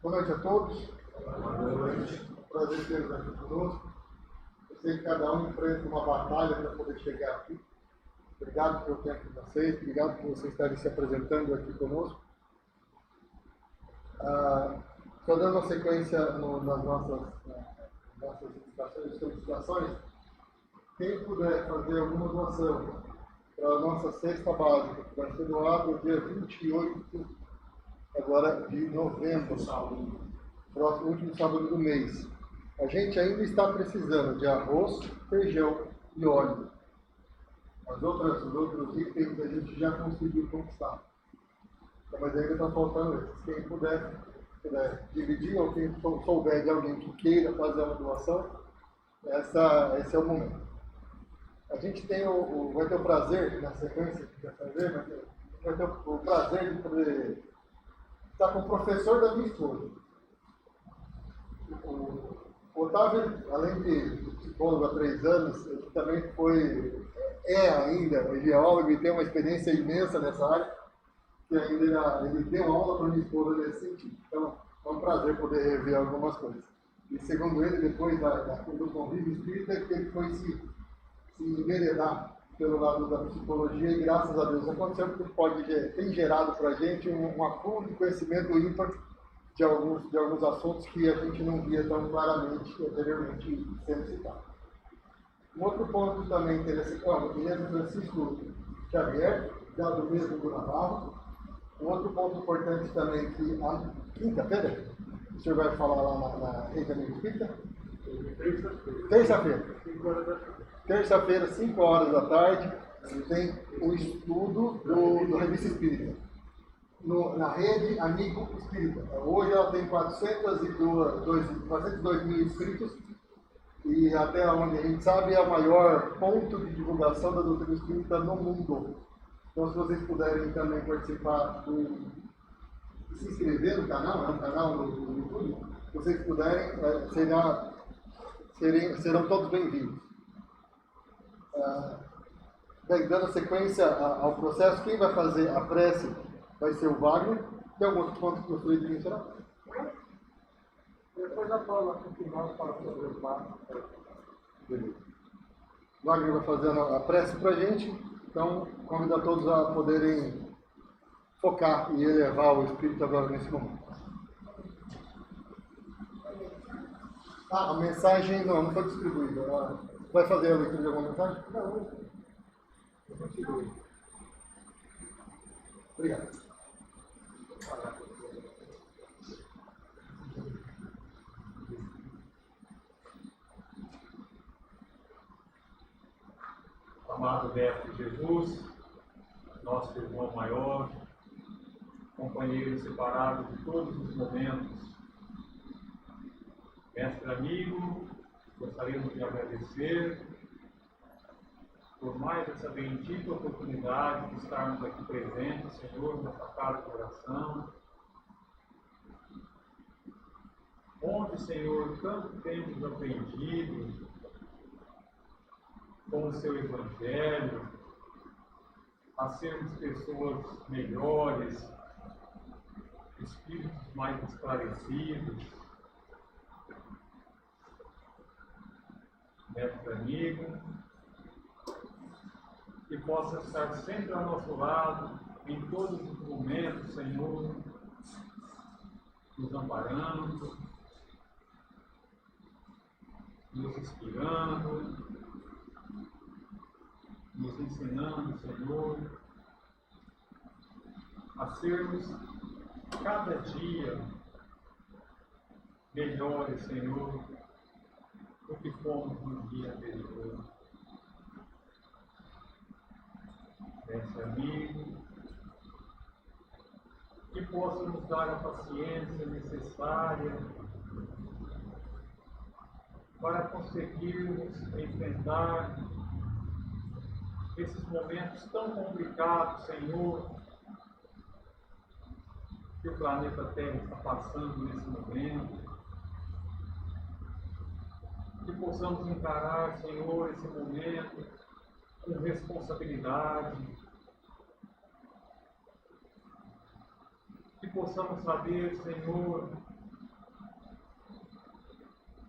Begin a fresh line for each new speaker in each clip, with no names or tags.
Boa noite a todos. Boa noite. Prazer tê-los aqui conosco. Eu sei que cada um enfrenta uma batalha para poder chegar aqui. Obrigado pelo tempo de vocês, obrigado por vocês estarem se apresentando aqui conosco. Estou dando uma sequência nas nossas solicitações. Quem puder fazer alguma doação para a nossa cesta básica, que vai ser doada no dia 28 agora de novembro, próximo último sábado do mês. A gente ainda está precisando de arroz, feijão e óleo. Os outros itens a gente já conseguiu conquistar. Mas ainda está faltando esses. Quem puder dividir, ou quem souber de alguém que queira fazer uma doação, esse é o momento. A gente tem vai ter o prazer, na sequência que vai fazer, vai ter o prazer de poder estar com o professor da minha esposa. O Otávio, além de psicólogo há 3 anos, ele também ainda geólogo e tem uma experiência imensa nessa área, que ainda ele deu aula para minha esposa nesse sentido. Então, é um prazer poder rever algumas coisas. E segundo ele, depois do convívio espírita, que ele foi se enveredar pelo lado da psicologia, e graças a Deus aconteceu, porque tem gerado para a gente um acúmulo de conhecimento ímpar de alguns assuntos que a gente não via tão claramente anteriormente sendo citado. Um outro ponto também interessante, o Guilherme Francisco Xavier, do mesmo do Navarro. Um outro ponto importante também, que a quinta-feira, o senhor vai falar lá na Rede Amigo Espírita? Terça-feira, 5 horas da tarde, tem o estudo do Revista Espírita. Na Rede Amigo Espírita. Hoje ela tem 402 mil inscritos, e até onde a gente sabe é o maior ponto de divulgação da doutrina espírita no mundo. Então, se vocês puderem também participar se inscrever no canal, é um canal no YouTube, se vocês puderem, serão todos bem-vindos. Dando sequência ao processo, quem vai fazer a prece vai ser o Wagner. Tem algum outro ponto que gostaria de mencionar? Depois a Paula continuar para fazer o passo. Beleza. O Wagner vai fazer a prece para a gente, então convido a todos a poderem focar e elevar o espírito agora nesse momento. A mensagem não foi distribuída. Vai fazer a leitura de alguma mensagem? Não. Eu consigo. Obrigado.
Amado Mestre Jesus, nosso irmão maior, companheiro separado de todos os momentos, mestre amigo, gostaríamos de agradecer por mais essa bendita oportunidade de estarmos aqui presentes, Senhor, nessa casa de oração, onde, Senhor, tanto temos aprendido com o seu Evangelho, a sermos pessoas melhores, espíritos mais esclarecidos. Mestre amigo, que possa estar sempre ao nosso lado, em todos os momentos, Senhor, nos amparando, nos inspirando, nos ensinando, Senhor, a sermos cada dia melhores, Senhor, do que fomos no dia anterior. Mestre amigo, que possa nos dar a paciência necessária para conseguirmos enfrentar esses momentos tão complicados, Senhor, que o planeta Terra está passando nesse momento. Que possamos encarar, Senhor, esse momento com responsabilidade. Que possamos saber, Senhor,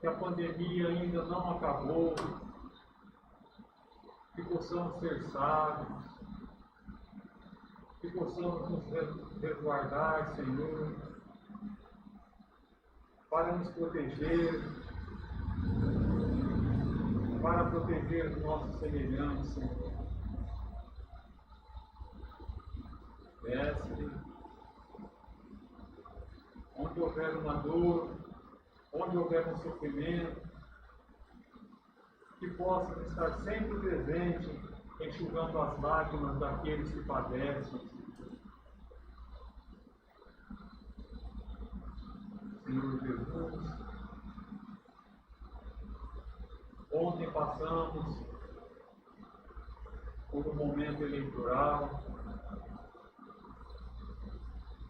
que a pandemia ainda não acabou, que possamos ser sábios, que possamos nos resguardar, Senhor, para nos proteger, para proteger os nossos semelhantes, Senhor. Mestre, onde houver uma dor, onde houver um sofrimento, que possa estar sempre presente, enxugando as lágrimas daqueles que padecem. Senhor Jesus, ontem passamos por um momento eleitoral.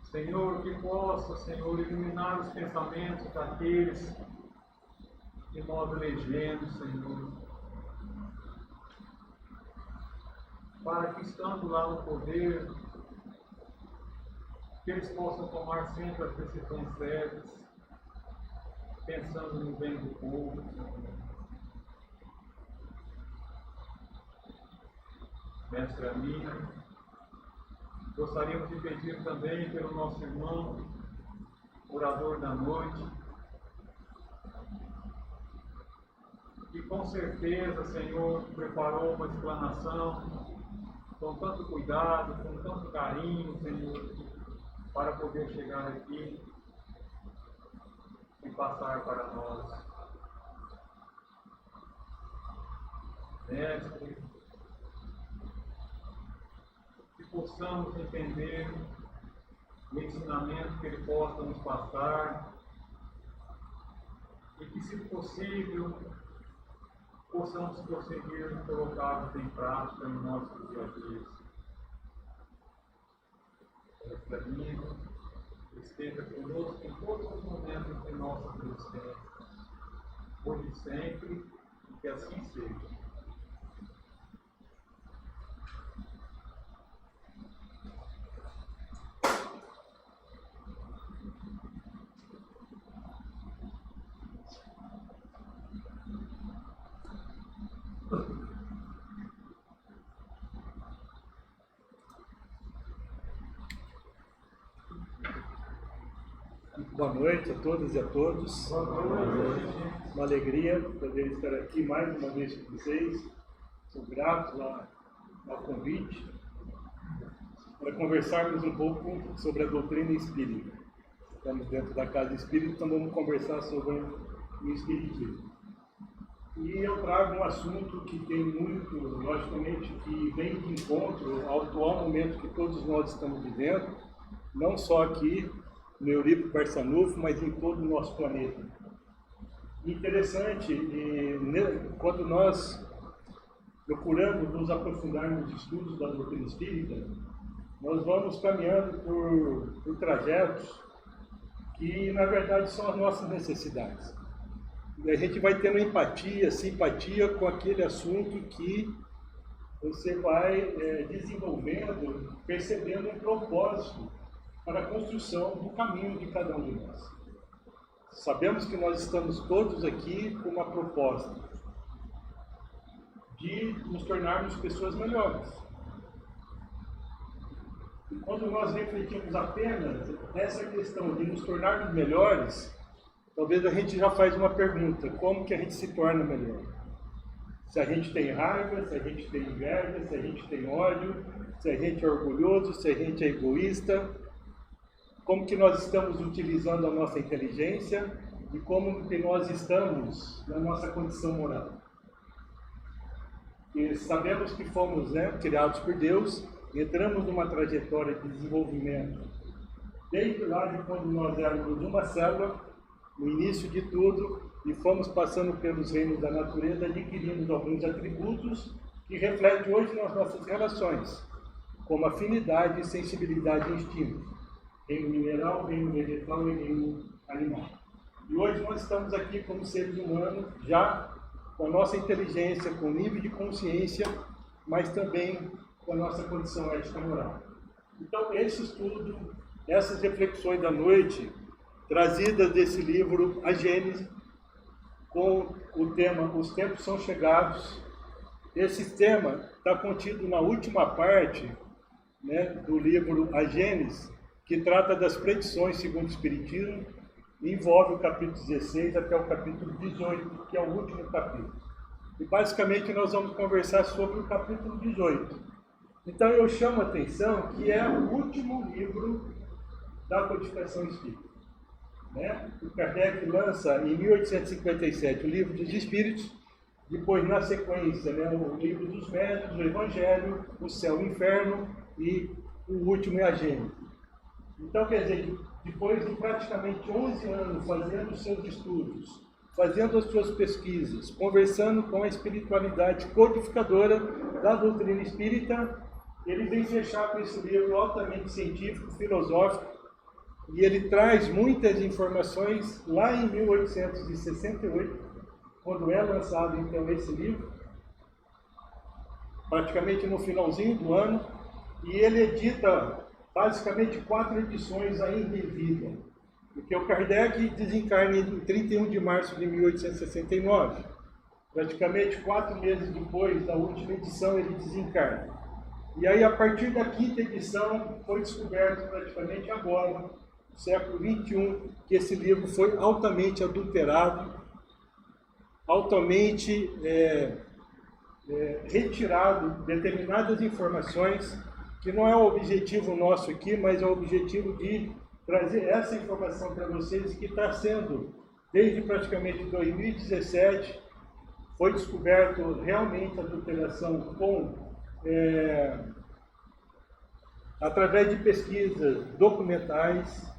Senhor, que possa, Senhor, iluminar os pensamentos daqueles que nós elegemos, Senhor, para que, estando lá no poder, que eles possam tomar sempre as decisões certas, pensando no bem do povo, Senhor. Mestre amigo, gostaríamos de pedir também pelo nosso irmão, orador da noite, que com certeza, Senhor, preparou uma explanação com tanto cuidado, com tanto carinho, Senhor, para poder chegar aqui e passar para nós. Mestre, que possamos entender o ensinamento que Ele possa nos passar e que, se possível, possamos prosseguir colocá-los em prática no nosso dia a dia. Mestre amigo, esteja conosco em todos os momentos de nossa existência, hoje e sempre, e que assim seja.
Boa noite a todas e a todos.
Boa noite.
Uma alegria poder estar aqui mais uma vez com vocês. Sou grato ao convite para conversarmos um pouco sobre a doutrina espírita. Estamos dentro da Casa Espírita, então vamos conversar sobre o espiritismo. E eu trago um assunto que tem muito, logicamente, que vem de encontro ao atual momento que todos nós estamos vivendo, não só aqui no Eurico Barçanufo, mas em todo o nosso planeta. Interessante, quando nós procuramos nos aprofundar nos estudos da doutrina espírita, nós vamos caminhando por trajetos que, na verdade, são as nossas necessidades. E a gente vai tendo empatia, simpatia com aquele assunto que você vai desenvolvendo, percebendo um propósito para a construção do caminho de cada um de nós. Sabemos que nós estamos todos aqui com uma proposta de nos tornarmos pessoas melhores. E quando nós refletimos apenas essa questão de nos tornarmos melhores, talvez a gente já faz uma pergunta: como que a gente se torna melhor? Se a gente tem raiva, se a gente tem inveja, se a gente tem ódio, se a gente é orgulhoso, se a gente é egoísta, como que nós estamos utilizando a nossa inteligência e como que nós estamos na nossa condição moral. E sabemos que fomos criados por Deus, entramos numa trajetória de desenvolvimento desde lá de quando nós éramos uma célula, no início de tudo, e fomos passando pelos reinos da natureza, adquirindo alguns atributos que refletem hoje nas nossas relações, como afinidade, sensibilidade e instinto. Reino mineral, reino vegetal e reino animal. E hoje nós estamos aqui como seres humanos, já com a nossa inteligência, com o nível de consciência, mas também com a nossa condição ética moral. Então, esse estudo, essas reflexões da noite, trazidas desse livro, A Gênese, com o tema Os Tempos São Chegados. Esse tema está contido na última parte, né, do livro A Gênesis, que trata das predições segundo o Espiritismo, e envolve o capítulo 16 até o capítulo 18, que é o último capítulo. E basicamente nós vamos conversar sobre o capítulo 18. Então eu chamo a atenção que é o último livro da codificação espírita, né? O Kardec lança em 1857 o Livro dos Espíritos, depois na sequência, né, o Livro dos Médiuns, o Evangelho, o Céu e o Inferno e o último é a Gênesis. Então, quer dizer, depois de praticamente 11 anos fazendo os seus estudos, fazendo as suas pesquisas, conversando com a espiritualidade codificadora da doutrina espírita, ele vem fechar com esse livro altamente científico, filosófico, e ele traz muitas informações lá em 1868, quando é lançado então esse livro, praticamente no finalzinho do ano, e ele edita basicamente 4 edições ainda em vida, porque o Kardec desencarna em 31 de março de 1869, praticamente 4 meses depois da última edição ele desencarna. E aí, a partir da 5ª edição, foi descoberto praticamente agora, no século XXI, que esse livro foi altamente adulterado, altamente retirado determinadas informações, que não é o objetivo nosso aqui, mas é o objetivo de trazer essa informação para vocês, que está sendo, desde praticamente 2017, foi descoberto realmente a adulteração através de pesquisas documentais.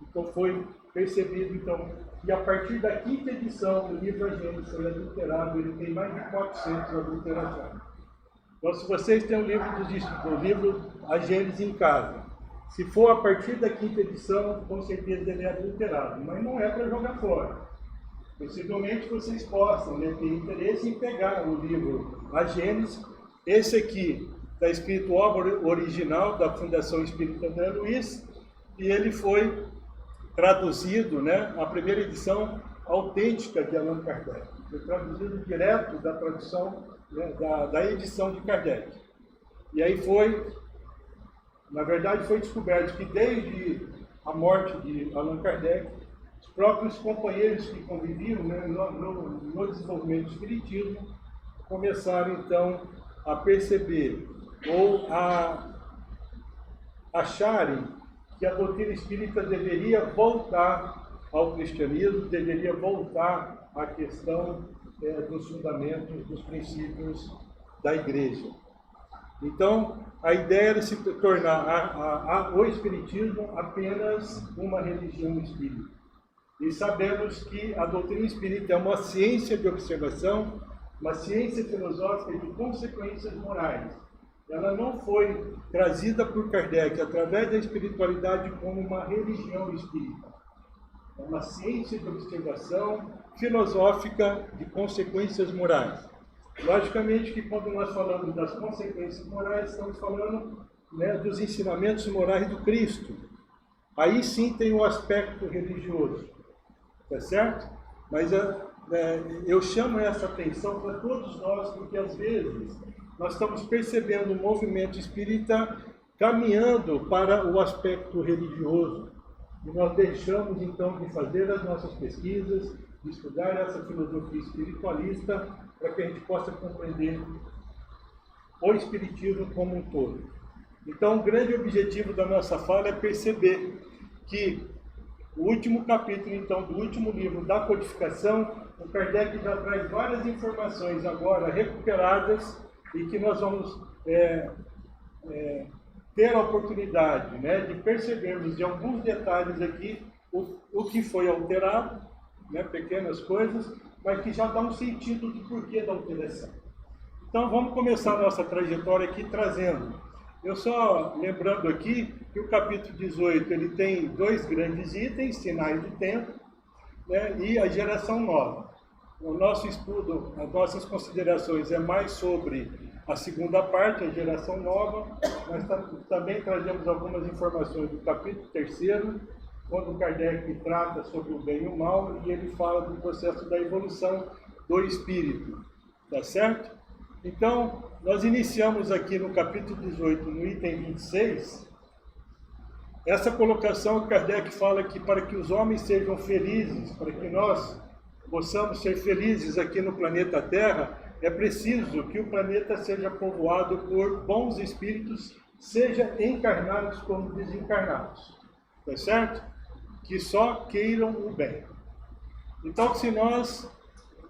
Então foi percebido então, que a partir da 5ª edição do livro A Gênesis foi adulterado, ele tem mais de 400 adulterações. Então, se vocês têm o livro A Gênesis em casa, se for a partir da 5ª edição, com certeza ele é adulterado, mas não é para jogar fora. Possivelmente vocês possam, né, ter interesse em pegar o livro A Gênesis. Esse aqui está escrito obra original da Fundação Espírita André Luiz, e ele foi traduzido, né, a primeira edição autêntica de Allan Kardec. Foi traduzido direto da tradução, né, da edição de Kardec. E aí na verdade foi descoberto que desde a morte de Allan Kardec, os próprios companheiros que conviviam, né, no desenvolvimento do espiritismo começaram então a perceber ou a acharem que a doutrina espírita deveria voltar ao cristianismo, deveria voltar à questão dos fundamentos, dos princípios da igreja. Então, a ideia era se tornar o espiritismo apenas uma religião espírita. E sabemos que a doutrina espírita é uma ciência de observação, uma ciência filosófica de consequências morais. Ela não foi trazida por Kardec através da espiritualidade como uma religião espírita. É uma ciência de observação filosófica de consequências morais. Logicamente que quando nós falamos das consequências morais, estamos falando, né, dos ensinamentos morais do Cristo. Aí sim tem o aspecto religioso, tá certo? Mas eu chamo essa atenção para todos nós, porque às vezes nós estamos percebendo o movimento espírita caminhando para o aspecto religioso. E nós deixamos então de fazer as nossas pesquisas, de estudar essa filosofia espiritualista, para que a gente possa compreender o espiritismo como um todo. Então, o grande objetivo da nossa fala é perceber que o último capítulo, então, do último livro da codificação, o Kardec já traz várias informações agora recuperadas e que nós vamos ter a oportunidade, né, de percebermos de alguns detalhes aqui o que foi alterado, né, pequenas coisas, mas que já dá um sentido do porquê da alteração. Então vamos começar a nossa trajetória aqui trazendo. Eu só lembrando aqui que o capítulo 18 ele tem 2 grandes itens, sinais do tempo, né, e a geração nova. O nosso estudo, as nossas considerações é mais sobre a segunda parte, a geração nova. Nós também trazemos algumas informações do capítulo 3º quando Kardec trata sobre o bem e o mal, e ele fala do processo da evolução do espírito, tá certo? Então, nós iniciamos aqui no capítulo 18, no item 26, essa colocação. Kardec fala que para que os homens sejam felizes, para que nós possamos ser felizes aqui no planeta Terra, é preciso que o planeta seja povoado por bons espíritos, seja encarnados como desencarnados, tá certo? Que só queiram o bem. Então, se nós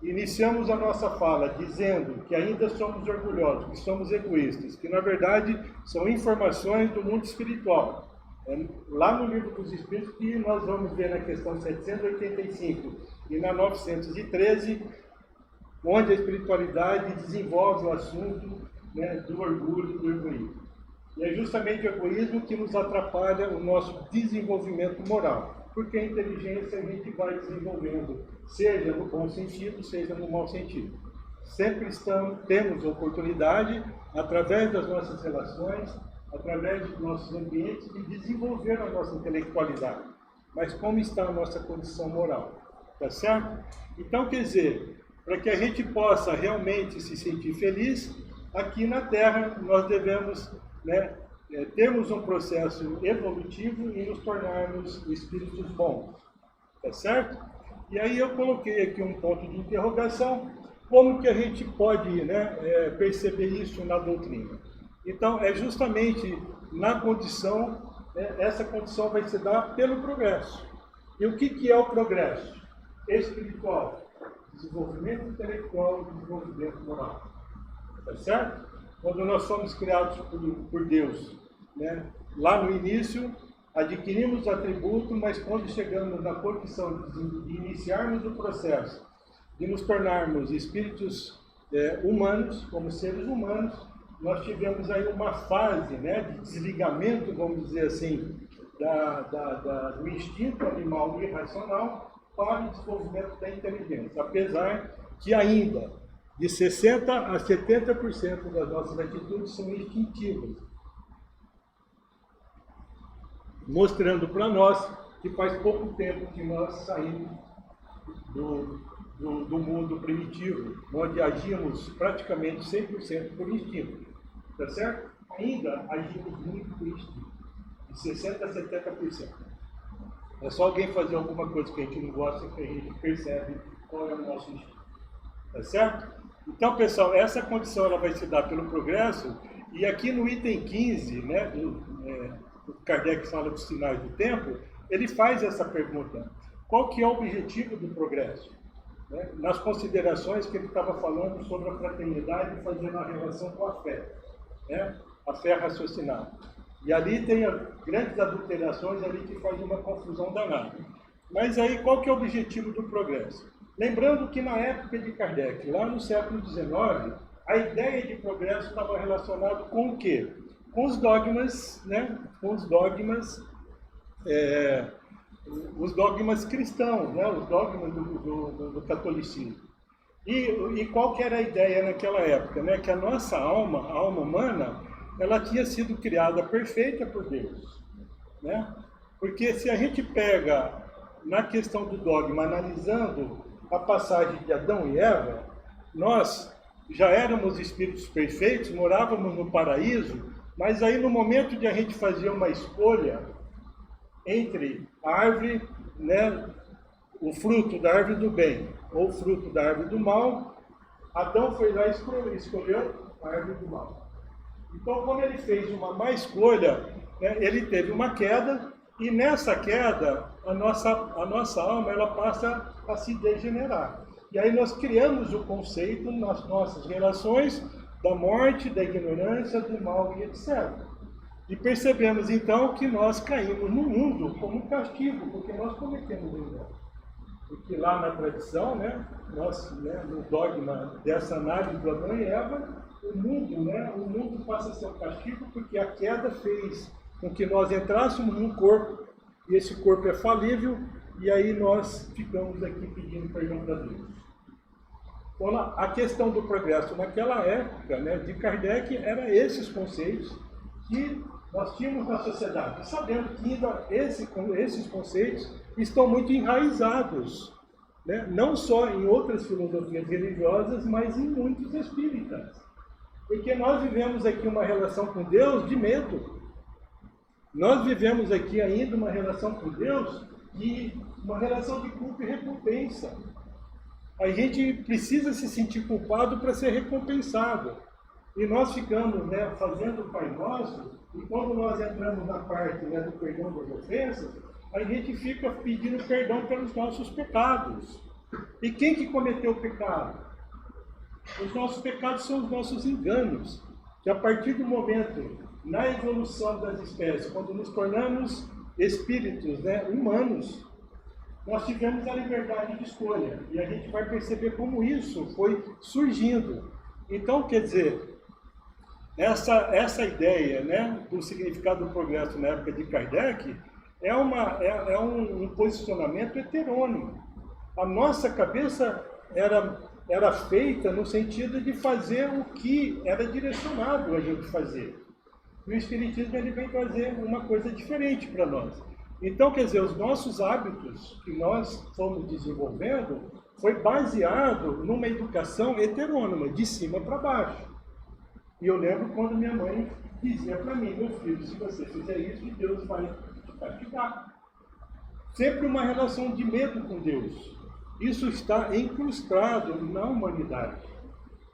iniciamos a nossa fala dizendo que ainda somos orgulhosos, que somos egoístas, que na verdade são informações do mundo espiritual. Lá no Livro dos Espíritos, que nós vamos ver na questão 785 e na 913, onde a espiritualidade desenvolve o assunto, né, do orgulho e do egoísmo. E é justamente o egoísmo que nos atrapalha o nosso desenvolvimento moral, porque a inteligência a gente vai desenvolvendo, seja no bom sentido, seja no mau sentido. Sempre temos oportunidade, através das nossas relações, através dos nossos ambientes, de desenvolver a nossa intelectualidade. Mas como está a nossa condição moral? Tá certo? Então, quer dizer, para que a gente possa realmente se sentir feliz, aqui na Terra nós devemos, né, termos um processo evolutivo e nos tornarmos espíritos bons. Tá certo? E aí eu coloquei aqui um ponto de interrogação, como que a gente pode, né, perceber isso na doutrina? Então, é justamente na condição, né, essa condição vai se dar pelo progresso. E o que é o progresso? Espiritual, desenvolvimento intelectual e desenvolvimento moral. Tá certo? Quando nós somos criados por Deus, né, lá no início, adquirimos atributo, mas quando chegamos na condição de iniciarmos o processo, de nos tornarmos espíritos humanos, como seres humanos, nós tivemos aí uma fase, né, de desligamento, vamos dizer assim, do instinto animal irracional para o desenvolvimento da inteligência, apesar que ainda de 60% a 70% das nossas atitudes são instintivas, mostrando para nós que faz pouco tempo que nós saímos do mundo primitivo, onde agimos praticamente 100% por instinto. Tá certo? Ainda agimos muito por instinto, de 60% a 70%. É só alguém fazer alguma coisa que a gente não gosta que a gente percebe qual é o nosso instinto. Tá certo? Então, pessoal, essa condição ela vai se dar pelo progresso, e aqui no item 15, né, o Kardec fala dos sinais do tempo, ele faz essa pergunta: qual que é o objetivo do progresso? Né? Nas considerações que ele estava falando sobre a fraternidade, fazendo a relação com a fé, né? A fé raciocinada. E ali tem grandes adulterações ali que faz uma confusão danada. Mas aí qual que é o objetivo do progresso? Lembrando que na época de Kardec, lá no século XIX, a ideia de progresso estava relacionada com o quê? Com os dogmas, né? Com os dogmas cristãos, né? Os dogmas do catolicismo. E qual que era a ideia naquela época? Né? Que a nossa alma, a alma humana, ela tinha sido criada perfeita por Deus. Né? Porque se a gente pega, na questão do dogma, analisando a passagem de Adão e Eva, nós já éramos espíritos perfeitos, morávamos no paraíso, mas aí no momento de a gente fazer uma escolha entre a árvore, né, o fruto da árvore do bem ou o fruto da árvore do mal, Adão foi lá e escolheu a árvore do mal. Então, quando ele fez uma má escolha, né, ele teve uma queda, e nessa queda, a nossa alma ela passa a se degenerar. E aí nós criamos o conceito nas nossas relações da morte, da ignorância, do mal e etc. E percebemos então que nós caímos no mundo como um castigo, porque nós cometemos o engano. Porque lá na tradição, né, no dogma dessa análise do Adão e Eva, o mundo passa a ser um castigo porque a queda fez com que nós entrássemos num corpo, e esse corpo é falível, e aí nós ficamos aqui pedindo perdão para Deus. Então, a questão do progresso naquela época, né, de Kardec, era esses conceitos que nós tínhamos na sociedade, sabendo que ainda esses conceitos estão muito enraizados, né? Não só em outras filosofias religiosas, mas em muitos espíritas. Porque nós vivemos aqui uma relação com Deus de medo. Nós vivemos aqui ainda uma relação com Deus e uma relação de culpa e recompensa. A gente precisa se sentir culpado para ser recompensado. E nós ficamos, né, fazendo o Pai Nosso, e quando nós entramos na parte, né, do perdão das ofensas, a gente fica pedindo perdão pelos nossos pecados. E quem que cometeu o pecado? Os nossos pecados são os nossos enganos. Que a partir do momento, na evolução das espécies, quando nos tornamos espíritos, né, humanos, nós tivemos a liberdade de escolha. E a gente vai perceber como isso foi surgindo. Então, quer dizer, essa ideia, né, do significado do progresso na época de Kardec é um posicionamento heterônimo. A nossa cabeça era feita no sentido de fazer o que era direcionado a gente fazer. E o Espiritismo ele vem trazer uma coisa diferente para nós. Então, quer dizer, os nossos hábitos que nós fomos desenvolvendo foi baseado numa educação heterônima, de cima para baixo. E eu lembro quando minha mãe dizia para mim: meu filho, se você fizer isso, Deus vai te castigar. Sempre uma relação de medo com Deus. Isso está incrustado na humanidade.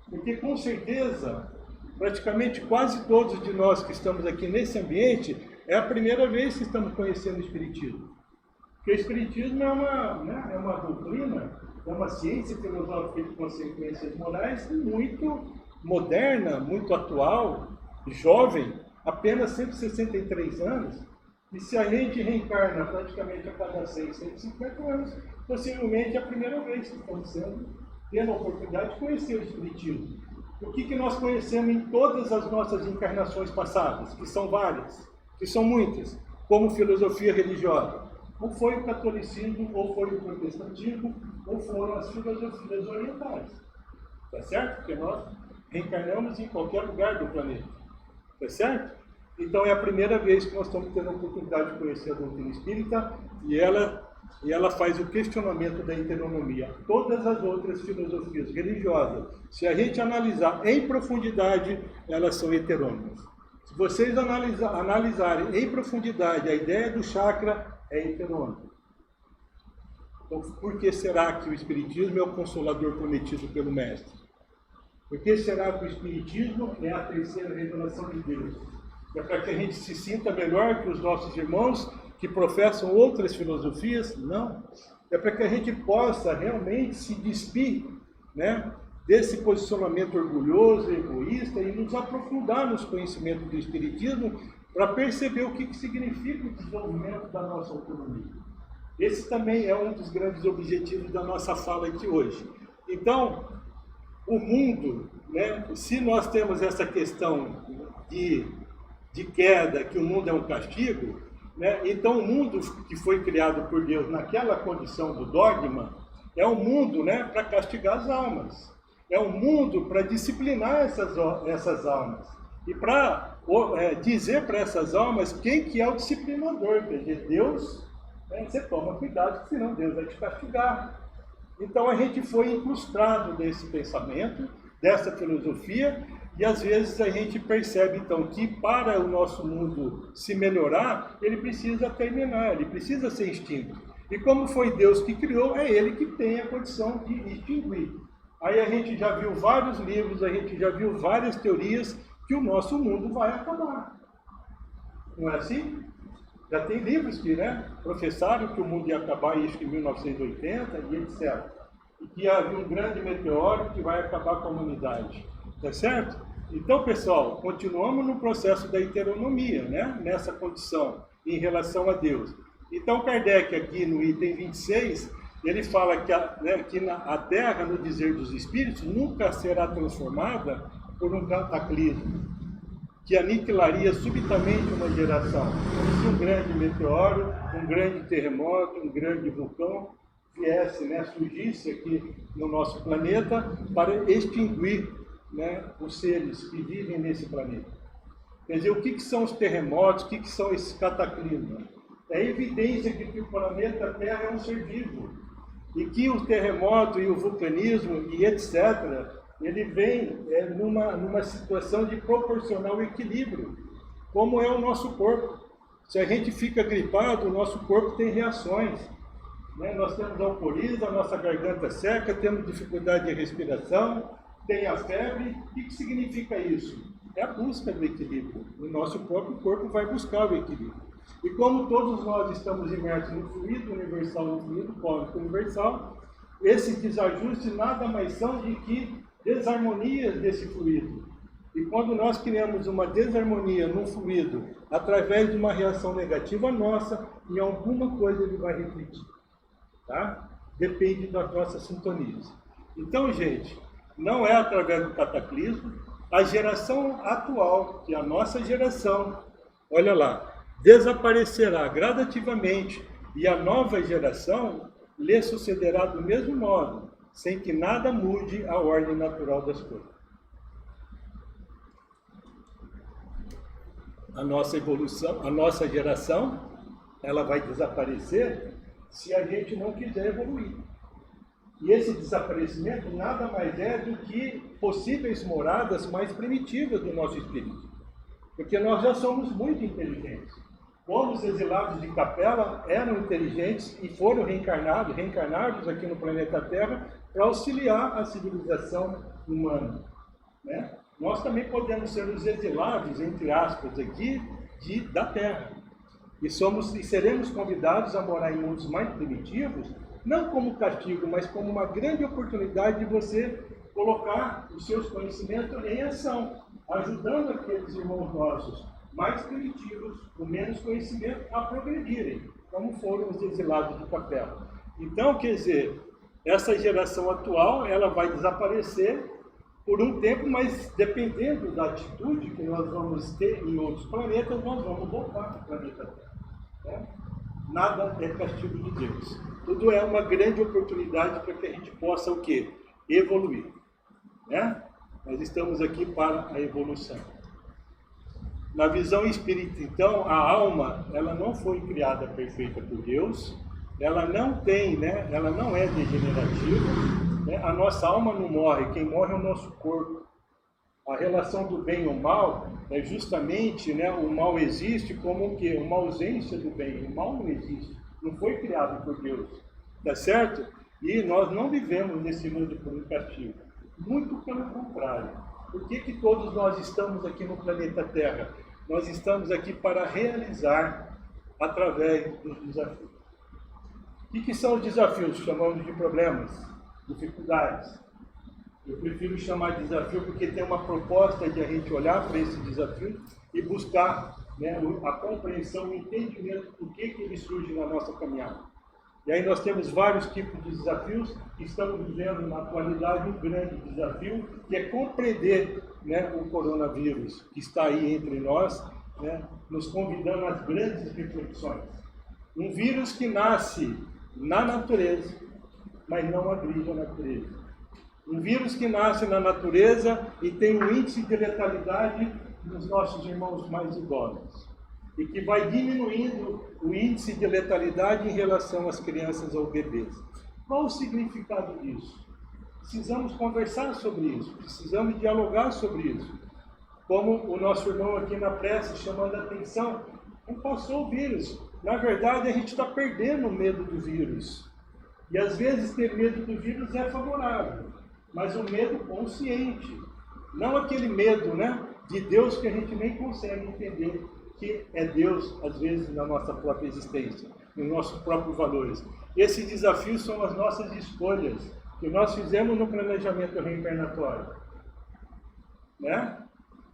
Porque, com certeza, praticamente quase todos de nós que estamos aqui nesse ambiente, é a primeira vez que estamos conhecendo o Espiritismo. Porque o Espiritismo é uma doutrina, é uma ciência filosófica de consequências morais muito moderna, muito atual, jovem, apenas 163 anos. E se a gente reencarna praticamente a cada 150 anos, possivelmente é a primeira vez que estamos tendo a oportunidade de conhecer o Espiritismo. O que nós conhecemos em todas as nossas encarnações passadas, que são várias, que são muitas, como filosofia religiosa? Ou foi o catolicismo, ou foi o protestantismo, ou foram as filosofias orientais. Tá certo? Porque nós reencarnamos em qualquer lugar do planeta. Tá certo? Então é a primeira vez que nós estamos tendo a oportunidade de conhecer a doutrina espírita e ela faz o questionamento da heteronomia. Todas as outras filosofias religiosas, se a gente analisar em profundidade, elas são heterônomas. Se vocês analisarem em profundidade, a ideia do chakra é heterônoma. Então, por que será que o Espiritismo é o consolador prometido pelo Mestre? Por que será que o Espiritismo é a terceira revelação de Deus? É para que a gente se sinta melhor que os nossos irmãos que professam outras filosofias? Não. É para que a gente possa realmente se despir, né, desse posicionamento orgulhoso, egoísta e nos aprofundar nos conhecimentos do Espiritismo para perceber o que significa o desenvolvimento da nossa autonomia. Esse também é um dos grandes objetivos da nossa fala aqui hoje. Então, o mundo, né, se nós temos essa questão de queda, que o mundo é um castigo, né, então o mundo que foi criado por Deus naquela condição do dogma é um mundo, né, para castigar as almas. É um mundo para disciplinar essas almas. E para dizer para essas almas quem que é o disciplinador. Quer dizer, Deus, né, você toma cuidado, senão Deus vai te castigar. Então a gente foi incrustado nesse pensamento, dessa filosofia, e às vezes a gente percebe então que para o nosso mundo se melhorar, ele precisa terminar, ele precisa ser extinto. E como foi Deus que criou, é Ele que tem a condição de extinguir. Aí a gente já viu vários livros, a gente já viu várias teorias que o nosso mundo vai acabar. Não é assim? Já tem livros que, né, professaram que o mundo ia acabar em 1980 e etc. E que havia um grande meteoro que vai acabar com a humanidade. Tá certo? Então, pessoal, continuamos no processo da heteronomia, né, nessa condição, em relação a Deus. Então, Kardec, aqui no item 26, ele fala que a Terra, no dizer dos Espíritos, nunca será transformada por um cataclismo que aniquilaria subitamente uma geração. Se um grande meteoro, um grande terremoto, um grande vulcão viesse, né, surgisse aqui no nosso planeta para extinguir, né, os seres que vivem nesse planeta. Quer dizer, o que são os terremotos, o que são esses cataclismos? É evidência de que o planeta Terra é um ser vivo. E que o terremoto e o vulcanismo e etc., ele vem numa situação de proporcionar o equilíbrio, como é o nosso corpo. Se a gente fica gripado, o nosso corpo tem reações. Né? Nós temos alcoolismo, a nossa garganta seca, temos dificuldade de respiração, tem a febre. O que significa isso? É a busca do equilíbrio. O nosso próprio corpo vai buscar o equilíbrio. E como todos nós estamos imersos no fluido universal, no fluido cósmico universal, esses desajustes nada mais são de que desarmonias desse fluido. E quando nós criamos uma desarmonia num fluido, através de uma reação negativa nossa, em alguma coisa ele vai refletir. Tá? Depende das nossas sintonias. Então, gente, não é através do cataclismo. A geração atual, que é a nossa geração, olha lá, desaparecerá gradativamente e a nova geração lhe sucederá do mesmo modo, sem que nada mude a ordem natural das coisas. A nossa evolução, a nossa geração, ela vai desaparecer se a gente não quiser evoluir. E esse desaparecimento nada mais é do que possíveis moradas mais primitivas do nosso espírito. Porque nós já somos muito inteligentes. Como os exilados de Capela eram inteligentes e foram reencarnados aqui no planeta Terra para auxiliar a civilização humana. Né? Nós também podemos ser os exilados, entre aspas, aqui da Terra. E seremos convidados a morar em mundos mais primitivos, não como castigo, mas como uma grande oportunidade de você colocar os seus conhecimentos em ação, ajudando aqueles irmãos nossos mais primitivos, com menos conhecimento, a progredirem, como foram os exilados de Capela. Então, quer dizer, essa geração atual, ela vai desaparecer por um tempo, mas dependendo da atitude que nós vamos ter em outros planetas, nós vamos voltar para o planeta Terra. Né? Nada é castigo de Deus. Tudo é uma grande oportunidade para que a gente possa o quê? Evoluir. Né? Nós estamos aqui para a evolução. Na visão espírita, então, a alma, ela não foi criada perfeita por Deus, ela não tem, né? Ela não é degenerativa, né? A nossa alma não morre, quem morre é o nosso corpo. A relação do bem e o mal é justamente, né, o mal existe como o quê? Uma ausência do bem. O mal não existe, não foi criado por Deus, tá certo? E nós não vivemos nesse mundo por um castigo, muito pelo contrário. Por que todos nós estamos aqui no planeta Terra? Nós estamos aqui para realizar através dos desafios. O que são os desafios? Chamamos de problemas, dificuldades. Eu prefiro chamar de desafio porque tem uma proposta de a gente olhar para esse desafio e buscar, né, a compreensão, o entendimento do que ele surge na nossa caminhada. E aí nós temos vários tipos de desafios e estamos vivendo na atualidade um grande desafio, que é compreender, né, o coronavírus que está aí entre nós, né, nos convidando às grandes reflexões. Um vírus que nasce na natureza, mas não agride a natureza. Um vírus que nasce na natureza e tem um índice de letalidade nos nossos irmãos mais idosos. E que vai diminuindo o índice de letalidade em relação às crianças ou bebês. Qual o significado disso? Precisamos conversar sobre isso, precisamos dialogar sobre isso. Como o nosso irmão aqui na prece chamando a atenção, não passou o vírus. Na verdade, a gente está perdendo o medo do vírus. E às vezes ter medo do vírus é favorável, mas um medo consciente. Não aquele medo, né, de Deus que a gente nem consegue entender que é Deus, às vezes, na nossa própria existência, nos nossos próprios valores. Esses desafios são as nossas escolhas, que nós fizemos no planejamento reencarnatório. Né?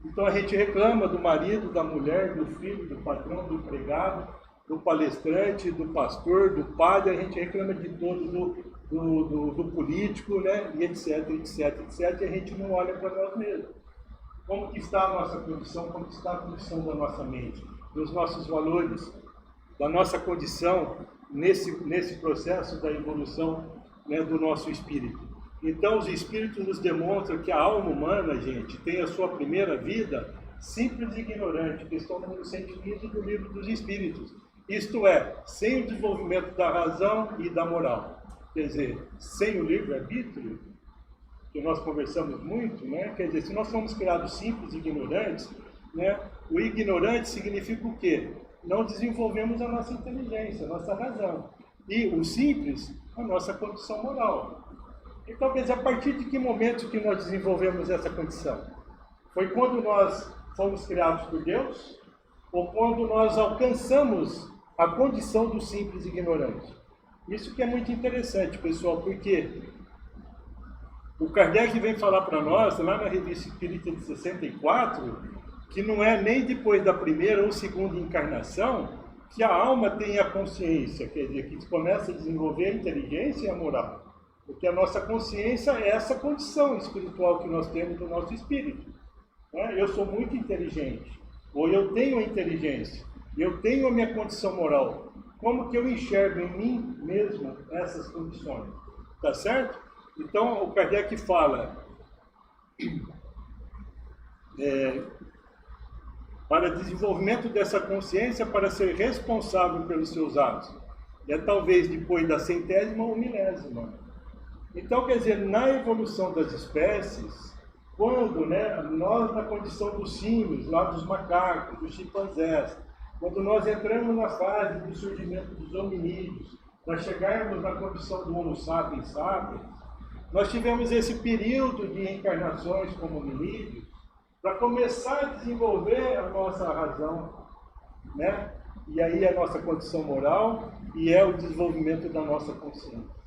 Então a gente reclama do marido, da mulher, do filho, do patrão, do empregado, do palestrante, do pastor, do padre, a gente reclama de todos, do político, né? E etc, etc, etc, e a gente não olha para nós mesmos. Como que está a nossa condição, como que está a condição da nossa mente, dos nossos valores, da nossa condição nesse processo da evolução, né, do nosso espírito. Então os espíritos nos demonstram que a alma humana, gente, tem a sua primeira vida simples e ignorante, que estão no sentido do livro dos Espíritos. Isto é, sem o desenvolvimento da razão e da moral. Quer dizer, sem o livre-arbítrio, que nós conversamos muito, né? Quer dizer, se nós somos criados simples e ignorantes, né? O ignorante significa o quê? Não desenvolvemos a nossa inteligência, a nossa razão. E o simples, a nossa condição moral. Então, quer dizer, a partir de que momento que nós desenvolvemos essa condição? Foi quando nós fomos criados por Deus? Ou quando nós alcançamos a condição do simples ignorante? Isso que é muito interessante, pessoal, porque o Kardec vem falar para nós, lá na Revista Espírita de 64, que não é nem depois da primeira ou segunda encarnação que a alma tem a consciência, quer dizer, que começa a desenvolver a inteligência e a moral. Porque a nossa consciência é essa condição espiritual que nós temos no nosso espírito. Eu sou muito inteligente, ou eu tenho a inteligência, eu tenho a minha condição moral. Como que eu enxergo em mim mesmo essas condições? Tá certo? Então, o Kardec fala, para desenvolvimento dessa consciência, para ser responsável pelos seus atos. É talvez depois da 100ª ou 1000ª. Então, quer dizer, na evolução das espécies, quando nós, na condição dos símios, lá dos macacos, dos chimpanzés, quando nós entramos na fase do surgimento dos hominídeos, para chegarmos na condição do Homo sapiens sapiens, nós tivemos esse período de encarnações como hominídeos para começar a desenvolver a nossa razão, né? E aí a nossa condição moral e é o desenvolvimento da nossa consciência.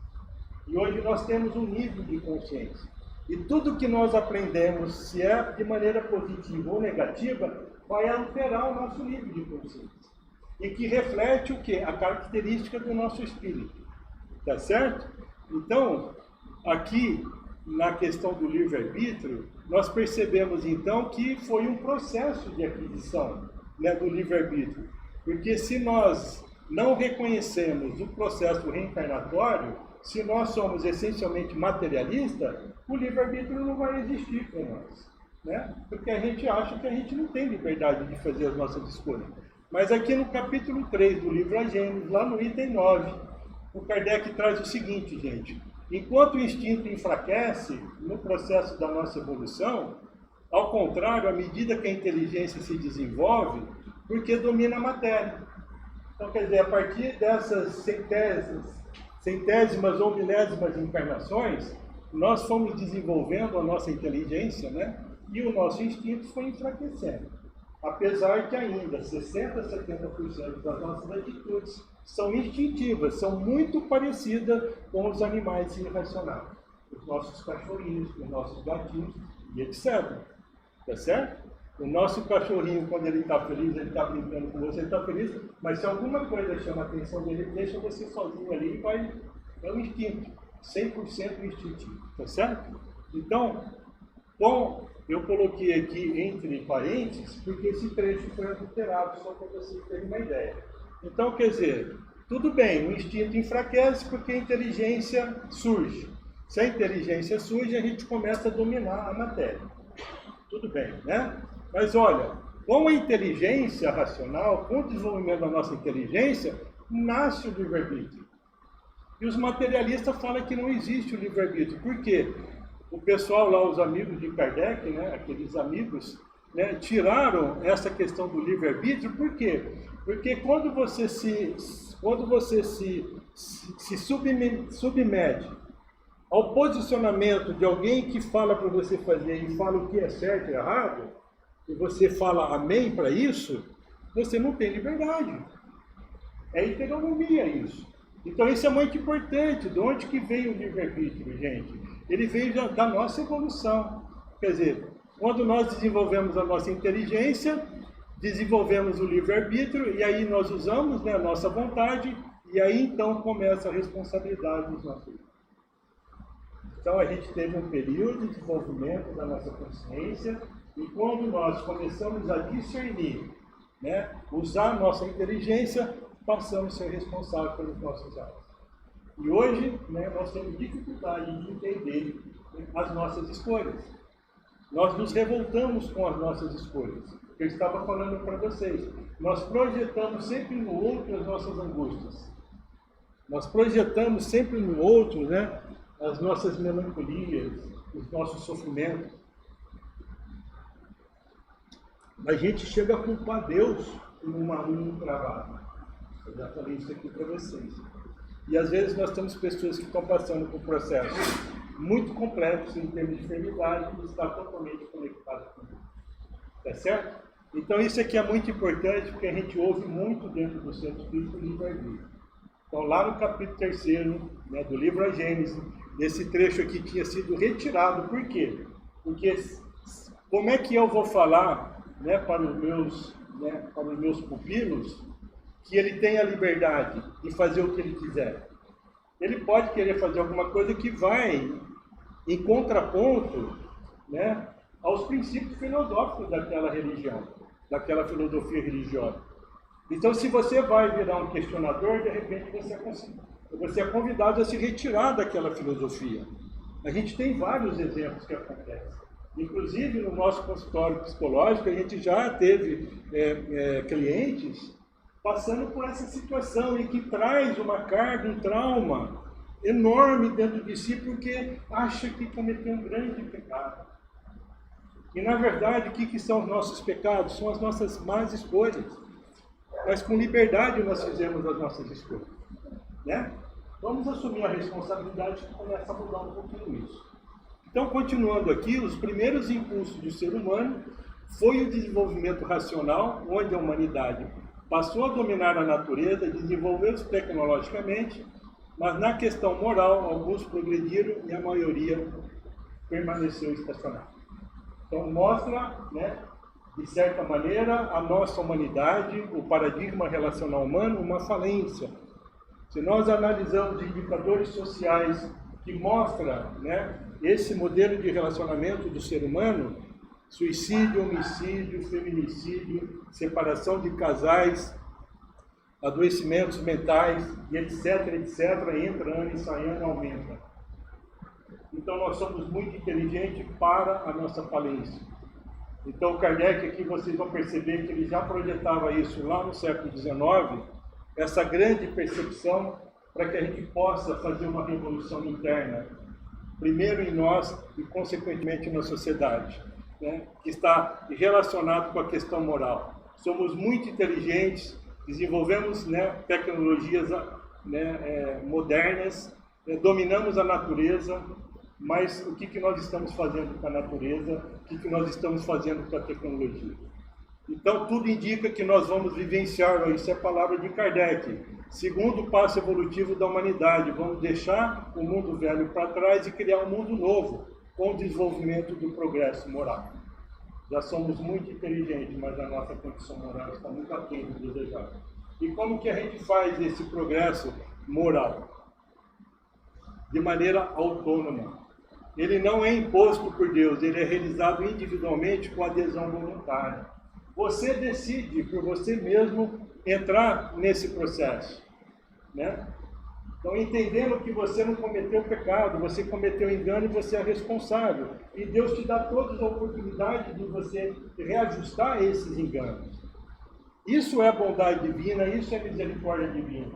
E hoje nós temos um nível de consciência. E tudo que nós aprendemos, se é de maneira positiva ou negativa, vai alterar o nosso nível de consciência. E que reflete o quê? A característica do nosso espírito. Tá certo? Então, aqui, na questão do livre-arbítrio, nós percebemos então que foi um processo de aquisição, né, do livre-arbítrio. Porque se nós não reconhecemos o processo reencarnatório, se nós somos essencialmente materialistas, o livre-arbítrio não vai existir para nós, né? Porque a gente acha que a gente não tem liberdade de fazer as nossas escolhas. Mas aqui no capítulo 3 do livro A Gênesis, lá no item 9, o Kardec traz o seguinte, gente. Enquanto o instinto enfraquece no processo da nossa evolução, ao contrário, à medida que a inteligência se desenvolve, porque domina a matéria. Então, quer dizer, a partir dessas centésimas ou milésimas encarnações, nós fomos desenvolvendo a nossa inteligência, né? E o nosso instinto foi enfraquecendo. Apesar que ainda 60% a 70% das nossas atitudes são instintivas, são muito parecidas com os animais irracionais. Os nossos cachorrinhos, os nossos gatinhos e etc. Tá certo? O nosso cachorrinho, quando ele está feliz, ele está brincando com você, ele está feliz, mas se alguma coisa chama a atenção dele, deixa você sozinho ali e vai. É um instinto, 100% instintivo, tá certo? Então, bom, eu coloquei aqui entre parênteses, porque esse trecho foi adulterado, só para vocês terem uma ideia. Então, quer dizer, tudo bem, o instinto enfraquece porque a inteligência surge. Se a inteligência surge, a gente começa a dominar a matéria. Tudo bem, né? Mas olha, com a inteligência racional, com o desenvolvimento da nossa inteligência, nasce o livre-arbítrio. E os materialistas falam que não existe o livre-arbítrio. Por quê? O pessoal lá, os amigos de Kardec, né, aqueles amigos, né, tiraram essa questão do livre-arbítrio. Por quê? Porque quando você se submete ao posicionamento de alguém que fala para você fazer e fala o que é certo e errado, e você fala amém para isso, você não tem liberdade. É heteronomia isso. Então isso é muito importante. De onde que veio o livre-arbítrio, gente? Ele veio da nossa evolução. Quer dizer, quando nós desenvolvemos a nossa inteligência, desenvolvemos o livre-arbítrio, e aí nós usamos, né, a nossa vontade, e aí então começa a responsabilidade dos nossos filhos. Então a gente teve um período de desenvolvimento da nossa consciência, e quando nós começamos a discernir, né, usar a nossa inteligência, passamos a ser responsáveis pelos nossos atos. E hoje, né, nós temos dificuldade de entender as nossas escolhas. Nós nos revoltamos com as nossas escolhas. que eu estava falando para vocês. Nós projetamos sempre no outro as nossas angústias. Nós projetamos sempre no outro, né, as nossas melancolias, os nossos sofrimentos. A gente chega a culpar Deus num trabalho. Eu já falei isso aqui para vocês. E às vezes nós temos pessoas que estão passando por processos muito complexos em termos de enfermidade que está totalmente conectado com Deus. Tá certo? Então isso aqui é muito importante porque a gente ouve muito dentro do Centro Espírita o livro-arbítrio. Então lá no capítulo 3º, né, do livro A Gênese, esse trecho aqui tinha sido retirado. Por quê? Porque como é que eu vou falar, né, para os meus pupilos que ele tem a liberdade de fazer o que ele quiser? Ele pode querer fazer alguma coisa que vai em contraponto, né, aos princípios filosóficos daquela religião, daquela filosofia religiosa. Então, se você vai virar um questionador, de repente você é convidado a se retirar daquela filosofia. A gente tem vários exemplos que acontecem. Inclusive, no nosso consultório psicológico, a gente já teve clientes passando por essa situação em que traz uma carga, um trauma enorme dentro de si, porque acha que cometeu um grande pecado. E, na verdade, o que são os nossos pecados? São as nossas más escolhas. Mas com liberdade nós fizemos as nossas escolhas. Né? Vamos assumir a responsabilidade que começa a mudar um pouquinho isso. Então, continuando aqui, os primeiros impulsos do ser humano foi o desenvolvimento racional, onde a humanidade passou a dominar a natureza, desenvolveu-se tecnologicamente, mas na questão moral, alguns progrediram e a maioria permaneceu estacionada. Então, mostra, né, de certa maneira, a nossa humanidade, o paradigma relacional humano, uma falência. Se nós analisamos indicadores sociais que mostram, né, esse modelo de relacionamento do ser humano, suicídio, homicídio, feminicídio, separação de casais, adoecimentos mentais, e etc., entra ano e sai ano, aumenta. Então nós somos muito inteligentes para a nossa falência. Então Kardec, aqui vocês vão perceber que ele já projetava isso lá no século XIX, essa grande percepção para que a gente possa fazer uma revolução interna, primeiro em nós e consequentemente na sociedade, né, que está relacionado com a questão moral. Somos muito inteligentes, desenvolvemos, né, tecnologias, né, modernas, dominamos a natureza, mas o que nós estamos fazendo com a natureza? O que nós estamos fazendo com a tecnologia? Então, tudo indica que nós vamos vivenciar, isso é a palavra de Kardec, segundo passo evolutivo da humanidade, vamos deixar o mundo velho para trás e criar um mundo novo, com o desenvolvimento do progresso moral. Já somos muito inteligentes, mas a nossa condição moral está muito aquém do desejado. E como que a gente faz esse progresso moral? De maneira autônoma. Ele não é imposto por Deus, ele é realizado individualmente com adesão voluntária. Você decide por você mesmo entrar nesse processo, né? Então, entendendo que você não cometeu pecado, você cometeu engano e você é responsável. E Deus te dá todas as oportunidades de você reajustar esses enganos. Isso é bondade divina, isso é misericórdia divina.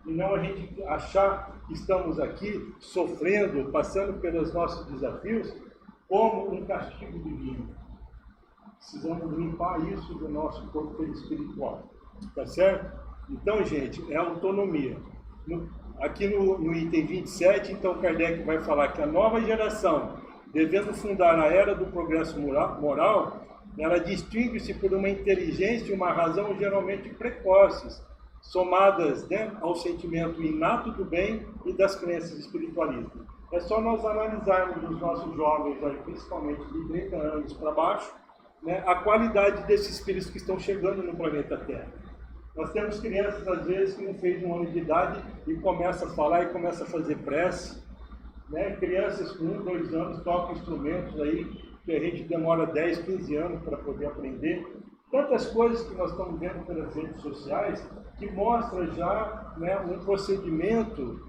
E não a gente achar que estamos aqui sofrendo, passando pelos nossos desafios, como um castigo divino. Precisamos limpar isso do nosso corpo espiritual. Tá certo? Então, gente, é autonomia. Aqui no item 27, então Kardec vai falar que a nova geração, devendo fundar a era do progresso moral, ela distingue-se por uma inteligência e uma razão geralmente precoces, somadas, né, ao sentimento inato do bem e das crenças espiritualistas. É só nós analisarmos os nossos jovens, principalmente de 30 anos para baixo, né, a qualidade desses espíritos que estão chegando no planeta Terra. Nós temos crianças, às vezes, que não fez 1 ano de idade e começa a falar e começa a fazer prece. Né? Crianças com 1, 2 anos tocam instrumentos aí que a gente demora 10, 15 anos para poder aprender. Tantas coisas que nós estamos vendo pelas redes sociais que mostram já, né, um procedimento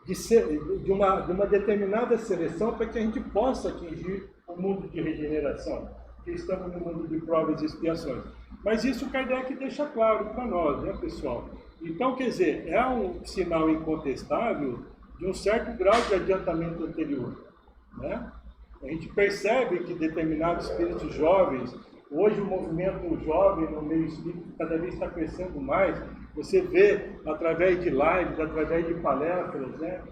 de uma determinada seleção para que a gente possa atingir o mundo de regeneração. que estamos no mundo de provas e expiações. Mas isso Kardec deixa claro para nós, né, pessoal? Então, quer dizer, é um sinal incontestável de um certo grau de adiantamento anterior, né? A gente percebe que determinados espíritos jovens, hoje o movimento jovem no meio espírita cada vez está crescendo mais, você vê através de lives, através de palestras, né,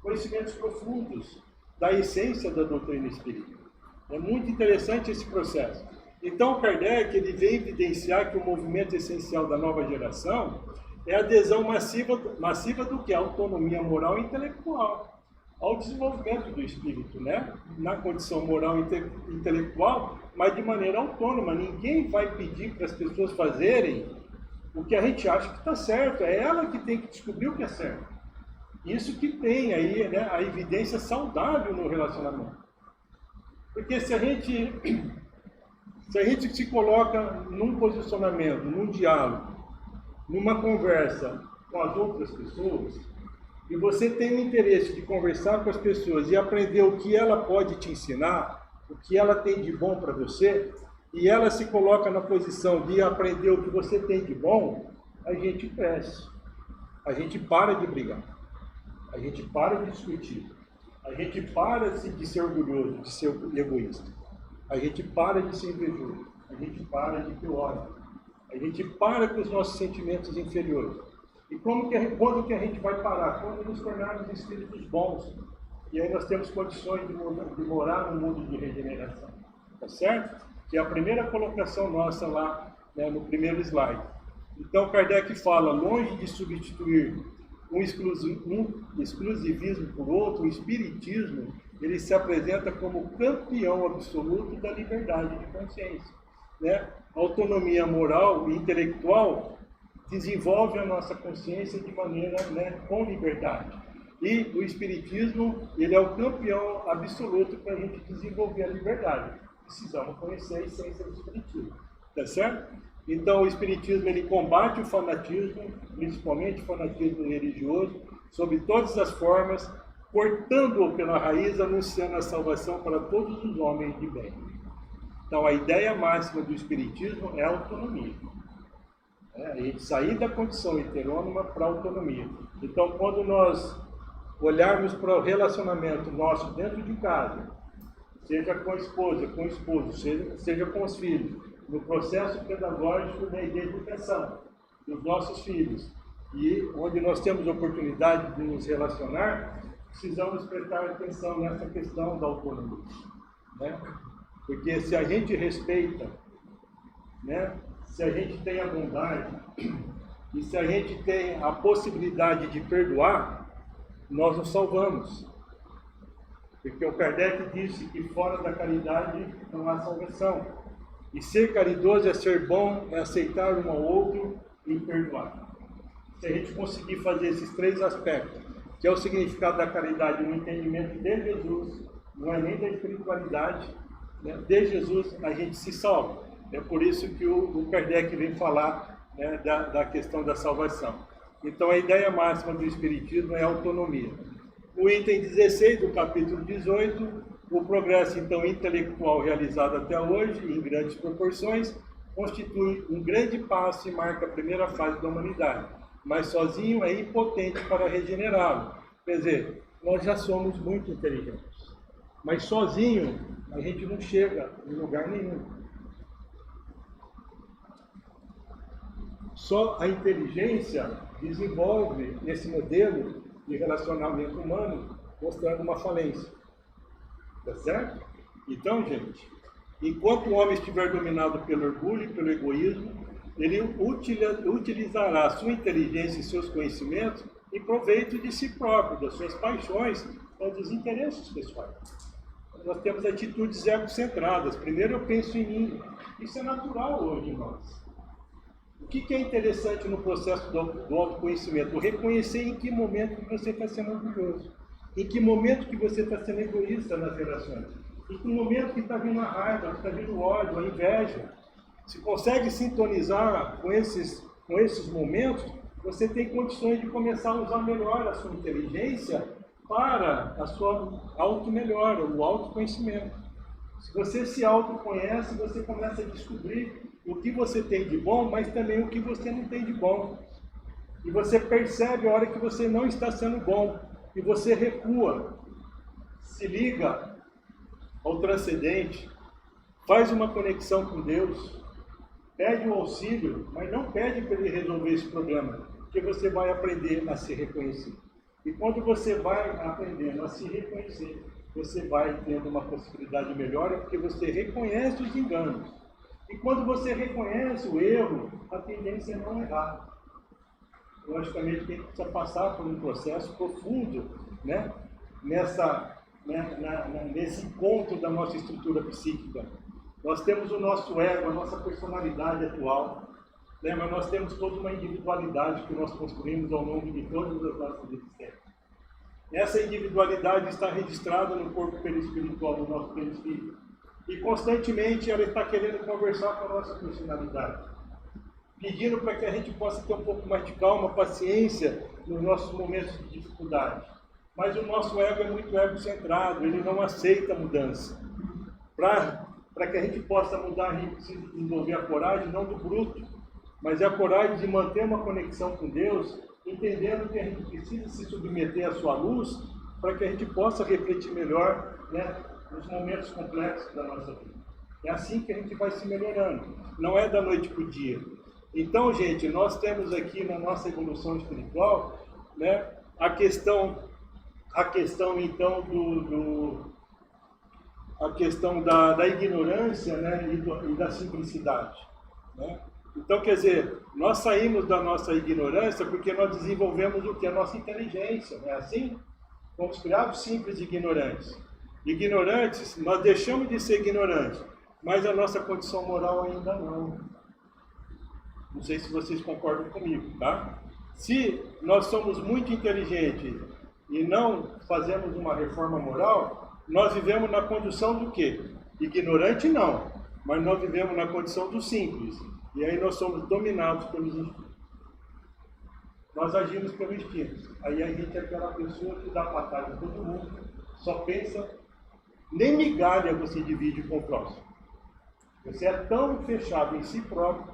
conhecimentos profundos da essência da doutrina espírita. É muito interessante esse processo. Então, Kardec ele vem evidenciar que o movimento essencial da nova geração é a adesão massiva do que? A autonomia moral e intelectual, ao desenvolvimento do espírito, né? Na condição moral e intelectual, mas de maneira autônoma. Ninguém vai pedir para as pessoas fazerem o que a gente acha que está certo. É ela que tem que descobrir o que é certo. Isso que tem aí, né, a evidência saudável no relacionamento. Porque se a gente se coloca num posicionamento, num diálogo, numa conversa com as outras pessoas, e você tem o interesse de conversar com as pessoas e aprender o que ela pode te ensinar, o que ela tem de bom para você, e ela se coloca na posição de aprender o que você tem de bom, a gente cresce. A gente para de brigar. A gente para de discutir. A gente para de ser orgulhoso, de ser egoísta. A gente para de ser invejoso. A gente para de ter ódio. A gente para com os nossos sentimentos inferiores. E quando que a gente vai parar? Quando nos tornarmos espíritos bons. E aí nós temos condições de morar no mundo de regeneração. Tá certo? Que é a primeira colocação nossa lá, né, no primeiro slide. Então Kardec fala, longe de substituir um exclusivismo por outro, o espiritismo, ele se apresenta como campeão absoluto da liberdade de consciência, né? A autonomia moral e intelectual desenvolve a nossa consciência de maneira, né, com liberdade. E o espiritismo, ele é o campeão absoluto para a gente desenvolver a liberdade. Precisamos conhecer a essência do espiritismo, tá certo? Então o espiritismo ele combate o fanatismo, principalmente o fanatismo religioso, sob todas as formas, cortando-o pela raiz, anunciando a salvação para todos os homens de bem. Então a ideia máxima do espiritismo é a autonomia. A gente sair da condição heterônoma para a autonomia. Então quando nós olharmos para o relacionamento nosso dentro de casa, seja com a esposa, com o esposo, seja com os filhos, no processo pedagógico da educação dos nossos filhos, e onde nós temos oportunidade de nos relacionar, precisamos prestar atenção nessa questão da autonomia, né? Porque se a gente respeita, né? Se a gente tem a bondade e se a gente tem a possibilidade de perdoar, nós nos salvamos. Porque o Kardec disse que fora da caridade não há salvação. E ser caridoso é ser bom, é aceitar um ao outro e perdoar. Se a gente conseguir fazer esses três aspectos, que é o significado da caridade no entendimento de Jesus, não é nem da espiritualidade, né? De Jesus a gente se salva. É por isso que o Kardec vem falar, né, da questão da salvação. Então a ideia máxima do Espiritismo é a autonomia. O item 16 do capítulo 18, o progresso então intelectual realizado até hoje, em grandes proporções, constitui um grande passo e marca a primeira fase da humanidade, mas sozinho é impotente para regenerá-lo. Quer dizer, nós já somos muito inteligentes, mas sozinho a gente não chega em lugar nenhum. Só a inteligência desenvolve esse modelo de relacionamento humano, mostrando uma falência. Tá certo? Então, gente, enquanto o homem estiver dominado pelo orgulho e pelo egoísmo, ele utilizará a sua inteligência e seus conhecimentos em proveito de si próprio, das suas paixões ou dos interesses pessoais. Nós temos atitudes egocentradas. Primeiro eu penso em mim. Isso é natural hoje em nós. O que é interessante no processo do autoconhecimento? Reconhecer em que momento que você está sendo orgulhoso. Em que momento que você está sendo egoísta nas relações? Em que momento que está vindo a raiva, que está vindo o ódio, a inveja? Se consegue sintonizar com esses momentos, você tem condições de começar a usar melhor a sua inteligência para a sua auto-melhora, o autoconhecimento. Se você se autoconhece, você começa a descobrir o que você tem de bom, mas também o que você não tem de bom. E você percebe a hora que você não está sendo bom, e você recua, se liga ao transcendente, faz uma conexão com Deus, pede um auxílio, mas não pede para ele resolver esse problema, porque você vai aprender a se reconhecer. E quando você vai aprendendo a se reconhecer, você vai tendo uma possibilidade melhor, porque você reconhece os enganos. E quando você reconhece o erro, a tendência é não errar. Logicamente, tem que precisa passar por um processo profundo, né? Nesse encontro da nossa estrutura psíquica. Nós temos o nosso ego, a nossa personalidade atual, né? Mas nós temos toda uma individualidade que nós construímos ao longo de todas as nossas existências. Essa individualidade está registrada no corpo perispiritual do nosso perispírito. E constantemente ela está querendo conversar com a nossa personalidade, pedindo para que a gente possa ter um pouco mais de calma, paciência nos nossos momentos de dificuldade. Mas o nosso ego é muito egocentrado, ele não aceita a mudança. Para que a gente possa mudar, a gente precisa desenvolver a coragem, não do bruto, mas a coragem de manter uma conexão com Deus, entendendo que a gente precisa se submeter à sua luz, para que a gente possa refletir melhor, né, nos momentos complexos da nossa vida. É assim que a gente vai se melhorando, não é da noite para o dia. Então, gente, nós temos aqui na nossa evolução espiritual, né, a questão então a questão da ignorância, né, e da simplicidade, né? Então, quer dizer, nós saímos da nossa ignorância porque nós desenvolvemos o que? A nossa inteligência, não é assim? Fomos criados simples e ignorantes. Ignorantes, nós deixamos de ser ignorantes, mas a nossa condição moral ainda não. Não sei se vocês concordam comigo, tá? Se nós somos muito inteligentes e não fazemos uma reforma moral, nós vivemos na condição do quê? Ignorante não, mas nós vivemos na condição do simples. E aí nós somos dominados pelos instintos. Nós agimos pelo instinto. Aí a gente é aquela pessoa que dá patada em todo mundo, só pensa, nem migalha você divide com o próximo. Você é tão fechado em si próprio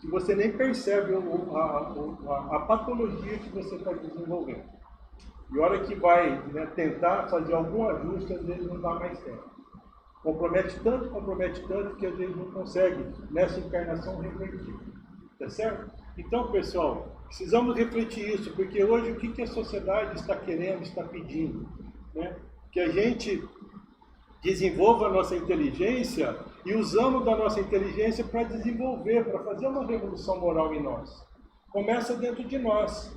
que você nem percebe a patologia que você está desenvolvendo. E a hora que vai, né, tentar fazer algum ajuste, às vezes não dá mais tempo. Compromete tanto, que às vezes não consegue, nessa encarnação, refletir. Tá certo? Então, pessoal, precisamos refletir isso, porque hoje o que a sociedade está querendo, está pedindo? Né? Que a gente desenvolva a nossa inteligência e usamos da nossa inteligência para desenvolver, para fazer uma revolução moral em nós. Começa dentro de nós.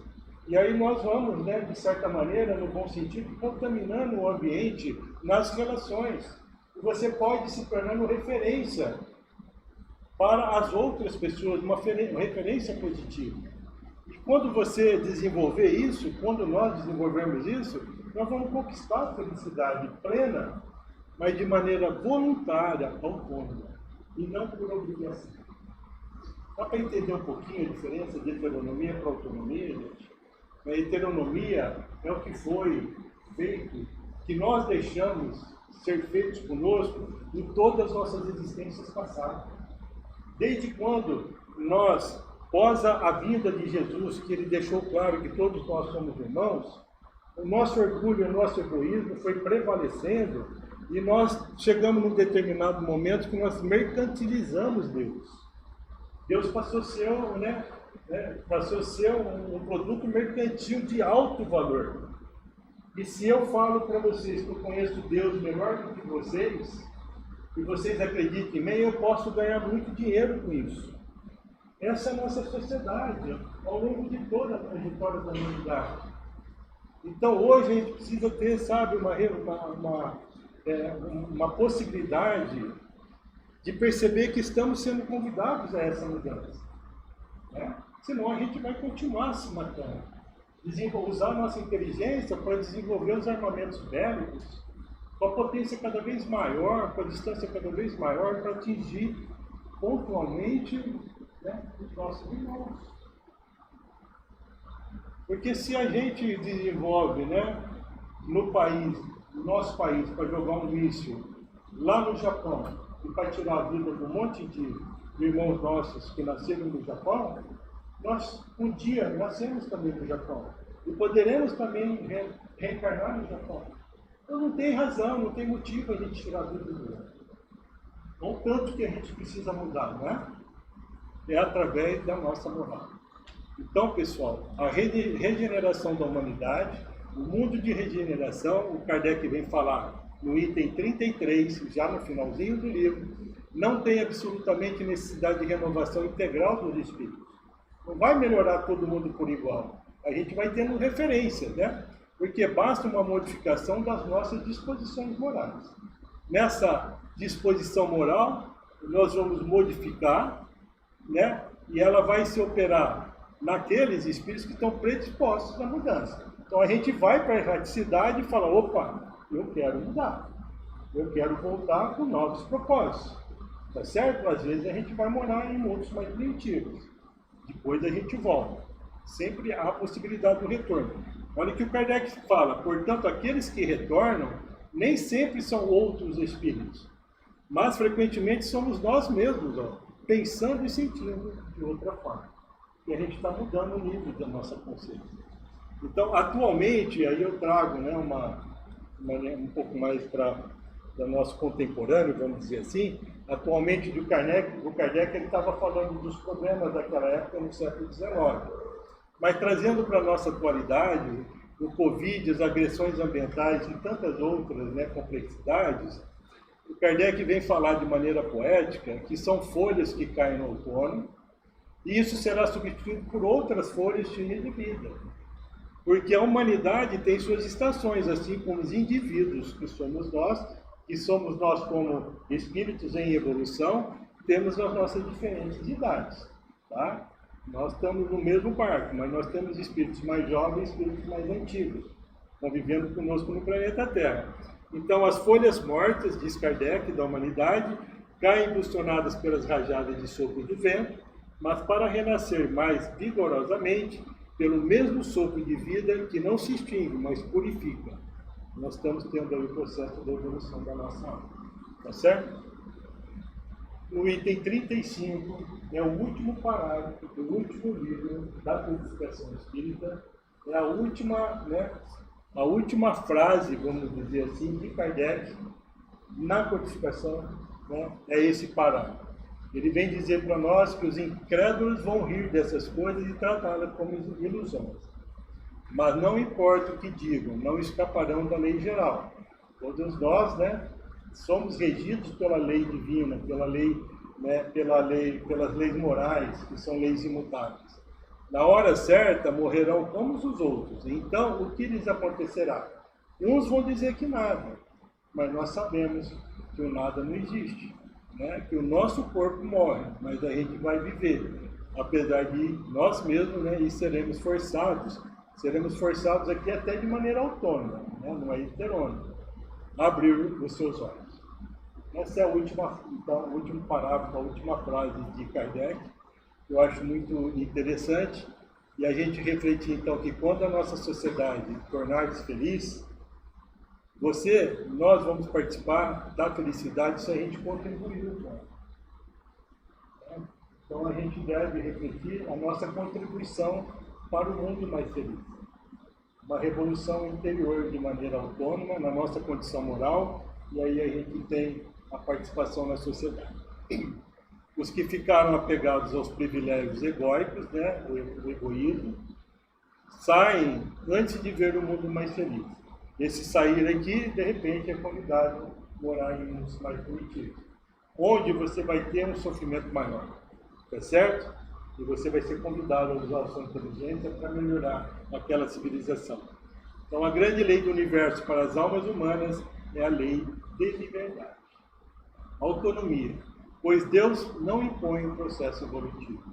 E aí nós vamos, né, de certa maneira, no bom sentido, contaminando o ambiente nas relações. E você pode se tornando referência para as outras pessoas, uma referência positiva. E quando você desenvolver isso, quando nós desenvolvermos isso, nós vamos conquistar a felicidade plena, mas de maneira voluntária, autônoma, e não por obrigação. Dá para entender um pouquinho a diferença de heteronomia para autonomia, gente? A heteronomia é o que foi feito, que nós deixamos ser feitos conosco em todas as nossas existências passadas. Desde quando nós, após a vinda de Jesus, que ele deixou claro que todos nós somos irmãos, o nosso orgulho, o nosso egoísmo foi prevalecendo e nós chegamos num determinado momento que nós mercantilizamos Deus. Deus passou a ser, passou a ser um produto mercantil de alto valor. E se eu falo para vocês que eu conheço Deus melhor do que vocês, e vocês acreditam em mim, eu posso ganhar muito dinheiro com isso. Essa é a nossa sociedade, ao longo de toda a trajetória da humanidade. Então hoje a gente precisa ter, sabe, uma possibilidade de perceber que estamos sendo convidados a essa mudança. Né? Senão a gente vai continuar se matando. Usar a nossa inteligência para desenvolver os armamentos bélicos com a potência cada vez maior, com a distância cada vez maior, para atingir pontualmente, né, os nossos irmãos. Porque se a gente desenvolve, né, no nosso país, para jogar um míssil lá no Japão, e para tirar a vida de um monte de irmãos nossos que nasceram no Japão, nós um dia nascemos também no Japão. E poderemos também reencarnar no Japão. Então não tem razão, não tem motivo a gente tirar a vida do outro. O tanto que a gente precisa mudar, não é? É através da nossa moral. Então, pessoal, a regeneração da humanidade, o mundo de regeneração, o Kardec vem falar no item 33, já no finalzinho do livro, não tem absolutamente necessidade de renovação integral dos espíritos. Não vai melhorar todo mundo por igual. A gente vai tendo referência, né? Porque basta uma modificação das nossas disposições morais. Nessa disposição moral, nós vamos modificar, né? E ela vai se operar naqueles espíritos que estão predispostos à mudança. Então a gente vai para a erraticidade e fala, opa, eu quero mudar. Eu quero voltar com novos propósitos. Tá certo? Às vezes a gente vai morar em mundos mais primitivos. Depois a gente volta. Sempre há a possibilidade do retorno. Olha o que o Kardec fala. Portanto, aqueles que retornam nem sempre são outros espíritos, mas frequentemente somos nós mesmos, ó, pensando e sentindo de outra forma. E a gente está mudando o nível da nossa consciência. Então, atualmente, aí eu trago, né, um pouco mais para o nosso contemporâneo, vamos dizer assim. Atualmente, o Kardec ele estava falando dos problemas daquela época no século XIX. Mas trazendo para a nossa atualidade, o Covid, as agressões ambientais e tantas outras, né, complexidades, o Kardec vem falar de maneira poética que são folhas que caem no outono, e isso será substituído por outras folhas cheias de vida. Porque a humanidade tem suas estações, assim como os indivíduos que somos nós como espíritos em evolução, temos as nossas diferentes idades, tá? Nós estamos no mesmo barco, mas nós temos espíritos mais jovens e espíritos mais antigos, convivendo conosco no planeta Terra. Então, as folhas mortas, diz Kardec, da humanidade, caem impulsionadas pelas rajadas de sopro do vento, mas para renascer mais vigorosamente, pelo mesmo sopro de vida que não se extingue, mas purifica. Nós estamos tendo aí o processo da evolução da nossa alma. Tá certo? No item 35, é o último parágrafo do último livro da Codificação Espírita, é a última frase, vamos dizer assim, de Kardec na Codificação, né, é esse parágrafo. Ele vem dizer para nós que os incrédulos vão rir dessas coisas e tratá-las como ilusões. Mas não importa o que digam, não escaparão da lei geral. Todos nós, né, somos regidos pela lei divina, pela lei, né, pelas leis morais, que são leis imutáveis. Na hora certa, morrerão como os outros. Então, o que lhes acontecerá? Uns vão dizer que nada, mas nós sabemos que o nada não existe, né? Que o nosso corpo morre, mas a gente vai viver, apesar de nós mesmos, né, e seremos forçados aqui até de maneira autônoma, né, não é heterônimo, a abrir os seus olhos. Essa é a última, então, o último parágrafo, a última frase de Kardec, que eu acho muito interessante, e a gente refletir então que quando a nossa sociedade tornar-se feliz, nós vamos participar da felicidade se a gente contribuir. Né? Então a gente deve refletir a nossa contribuição para o mundo mais feliz. Uma revolução interior de maneira autônoma, na nossa condição moral, e aí a gente tem a participação na sociedade. Os que ficaram apegados aos privilégios egóicos, né, o egoísmo, saem antes de ver o mundo mais feliz. Esse sair aqui, de repente, é convidado a morar em mundos mais primitivos, onde você vai ter um sofrimento maior, tá certo? E você vai ser convidado a usar a sua inteligência para melhorar aquela civilização. Então, a grande lei do universo para as almas humanas é a lei de liberdade. Autonomia, pois Deus não impõe um processo evolutivo.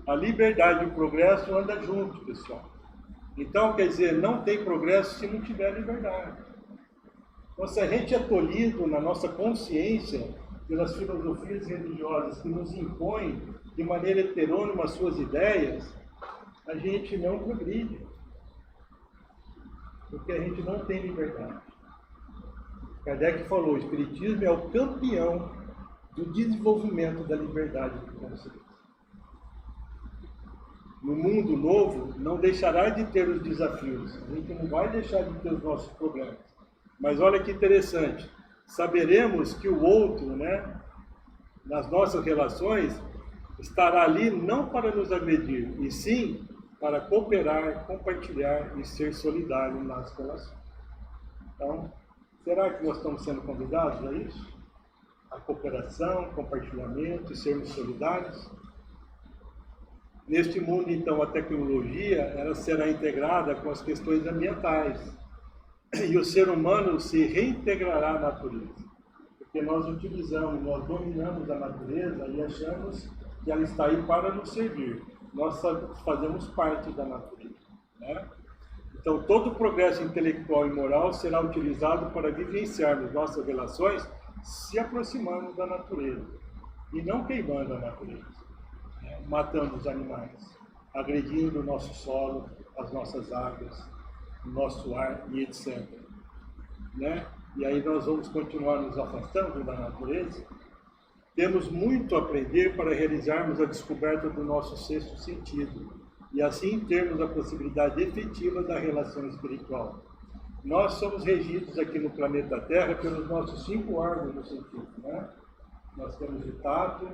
A liberdade e o progresso andam juntos, pessoal. Então, quer dizer, não tem progresso se não tiver liberdade. Então, se a gente é tolhido na nossa consciência pelas filosofias religiosas que nos impõem de maneira heterônima as suas ideias, a gente não progride. Porque a gente não tem liberdade. Kardec falou, o Espiritismo é o campeão do desenvolvimento da liberdade de consciência. No mundo novo, não deixará de ter os desafios. A gente não vai deixar de ter os nossos problemas. Mas olha que interessante. Saberemos que o outro, né, nas nossas relações, estará ali não para nos agredir, e sim para cooperar, compartilhar e ser solidário nas relações. Então, será que nós estamos sendo convidados a isso? A cooperação, compartilhamento e sermos solidários? Neste mundo, então, a tecnologia ela será integrada com as questões ambientais. E o ser humano se reintegrará à natureza. Porque nós utilizamos, nós dominamos a natureza e achamos que ela está aí para nos servir. Nós fazemos parte da natureza, né? Então, todo o progresso intelectual e moral será utilizado para vivenciarmos nossas relações se aproximando da natureza e não queimando a natureza, né? Matando os animais, agredindo o nosso solo, as nossas águas, o nosso ar e etc. Né? E aí nós vamos continuar nos afastando da natureza. Temos muito a aprender para realizarmos a descoberta do nosso sexto sentido e assim termos a possibilidade efetiva da relação espiritual. Nós somos regidos aqui no planeta Terra pelos nossos 5 órgãos do sentido, né? Nós temos o tato,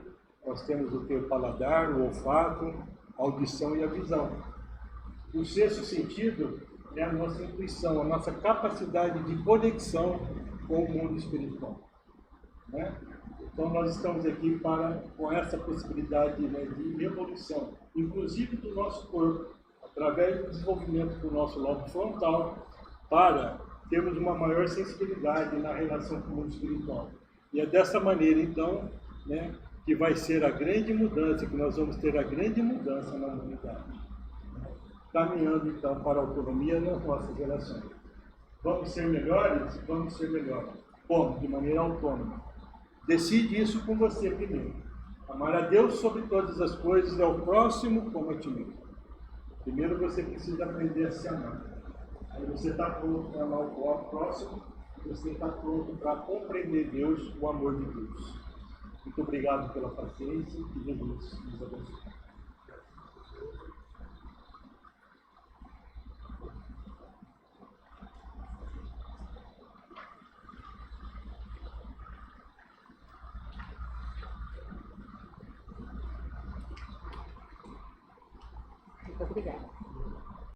nós temos o paladar, o olfato, a audição e a visão. O sexto sentido é a nossa intuição, a nossa capacidade de conexão com o mundo espiritual, né? Então nós estamos aqui com essa possibilidade, né, de evolução, inclusive do nosso corpo, através do desenvolvimento do nosso lobo frontal, para termos uma maior sensibilidade na relação com o mundo espiritual. E é dessa maneira, então, né, que vai ser a grande mudança, que nós vamos ter a grande mudança na humanidade. Caminhando, então, para a autonomia nas nossas relações. Vamos ser melhores? Vamos ser melhores. Como? De maneira autônoma. Decide isso com você primeiro. Amar a Deus sobre todas as coisas e ao próximo como a ti mesmo. Primeiro você precisa aprender a se amar. Aí você está pronto para amar o próximo, e você está pronto para compreender Deus, o amor de Deus. Muito obrigado pela paciência e Jesus nos abençoe.
Muito obrigada.